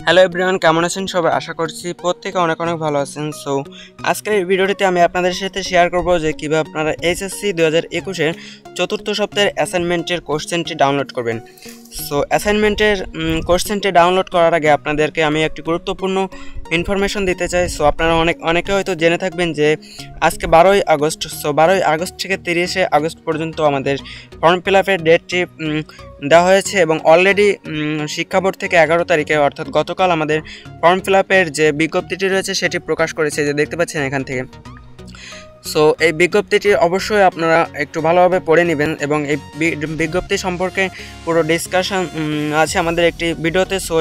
Hello everyone, কেমন আছেন সবাই? আশা করছি প্রত্যেকে অনেক অনেক ভালো আছেন। সো আজকের এই ভিডিওটিতে আমি আপনাদের সাথে শেয়ার করব যে কীভাবে আপনারা এইচএসসি 2021-এর চতুর্থ সপ্তাহের অ্যাসাইনমেন্টের কোশ্চেনটি ডাউনলোড করবেন। সো অ্যাসাইনমেন্টের কোশ্চেনটি ডাউনলোড করার আগে আপনাদেরকে আমি একটি গুরুত্বপূর্ণ ইনফরমেশন দিতে চাই। সো আপনারা অনেকে হয়তো জেনে থাকবেন যে আজকে 12ই আগস্ট। সো 12ই আগস্ট থেকে 30শে আগস্ট পর্যন্ত আমাদের ফর্ম ফিল আপের ডেটটি দেওয়া হয়েছে এবং অলরেডি শিক্ষা বোর্ড থেকে 11 তারিখে অর্থাৎ গতকাল আমাদের ফর্ম ফিল আপের যে বিজ্ঞপ্তিটি রয়েছে সেটি প্রকাশ করেছে, যে দেখতে পাচ্ছেন এখান থেকে। সো এই বিজ্ঞপ্তিটি অবশ্যই আপনারা একটু ভালোভাবে পড়ে নেবেন এবং এই বিজ্ঞপ্তি সম্পর্কে পুরো ডিসকাশন আছে আমাদের একটি ভিডিওতে। সো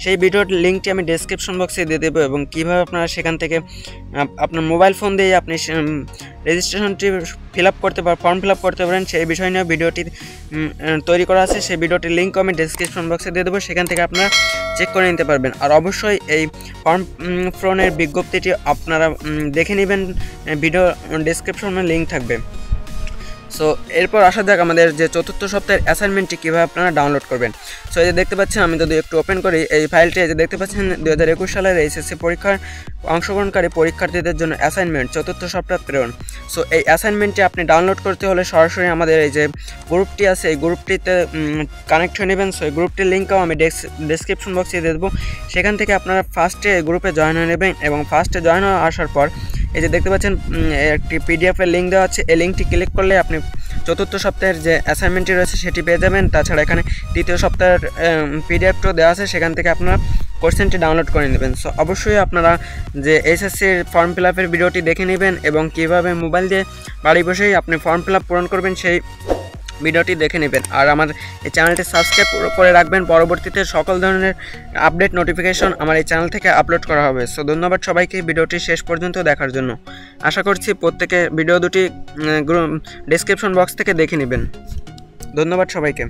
সেই ভিডিওর লিঙ্কটি আমি ডেসক্রিপশন বক্সে দিয়ে দেবো এবং কীভাবে আপনারা সেখান থেকে আপনার মোবাইল ফোন দিয়ে আপনি রেজিস্ট্রেশনটি ফর্ম ফিল আপ করতে পারেন সেই বিষয় নিয়ে ভিডিওটি তৈরি করা আছে। সেই ভিডিওটির লিঙ্কও আমি ডেসক্রিপশন বক্সে দিয়ে দেবো, সেখান থেকে আপনারা চেক করে নিতে পারবেন। আর অবশ্যই এই ফর্ম ফ্রনের বিজ্ঞপ্তিটি আপনারা দেখে নেবেন, ভিডিও ডেসক্রিপশনে লিঙ্ক থাকবে। সো এরপর আসা যাক আমাদের যে চতুর্থ সপ্তাহের অ্যাসাইনমেন্টটি কীভাবে আপনারা ডাউনলোড করবেন। সো এই যে দেখতে পাচ্ছেন, আমি যদি একটু ওপেন করি এই ফাইলটি, এই যে দেখতে পাচ্ছেন 2021 সালের এইচএসসি পরীক্ষার অংশগ্রহণকারী পরীক্ষার্থীদের জন্য অ্যাসাইনমেন্ট চতুর্থ সপ্তাহ প্রেরণ। সো এই অ্যাসাইনমেন্টটি আপনি ডাউনলোড করতে হলে সরাসরি আমাদের এই যে গ্রুপটি আছে এই গ্রুপটিতে কানেক্ট হয়ে নেবেন। সো এই গ্রুপটির লিঙ্কও আমি ডেসক্রিপশন বক্সে দিয়ে দেবো, সেখান থেকে আপনারা ফার্স্টে এই গ্রুপে জয়েন হয়ে নেবেন এবং ফার্স্টে জয়েন হয়ে আসার পর এই যে দেখতে পাচ্ছেন একটি পিডিএফের লিঙ্ক দেওয়া আছে। এই লিঙ্কটি ক্লিক করলে আপনি চতুর্থ সপ্তাহের যে অ্যাসাইনমেন্টটি রয়েছে সেটি পেয়ে যাবেন। তাছাড়া এখানে তৃতীয় সপ্তাহের পিডিএফটাও দেওয়া আছে, সেখান থেকে আপনারা কোশ্চেনটি ডাউনলোড করে নেবেন। সো অবশ্যই আপনারা যে এইচএসসির ফর্ম ফিল আপের ভিডিওটি দেখে নেবেন এবং কীভাবে মোবাইল দিয়ে বাড়ি বসেই আপনি ফর্ম ফিল আপ পূরণ করবেন সেই ভিডিওটি দেখে নেবেন। আর আমার এই চ্যানেলটি সাবস্ক্রাইব করে রাখবেন, পরবর্তীতে সকল ধরনের আপডেট নোটিফিকেশন আমার এই চ্যানেল থেকে আপলোড করা হবে। সো ধন্যবাদ সবাইকে ভিডিওটি শেষ পর্যন্ত দেখার জন্য। আশা করছি প্রত্যেকে ভিডিও দুটি ডেসক্রিপশন বক্স থেকে দেখে নেবেন। ধন্যবাদ সবাইকে।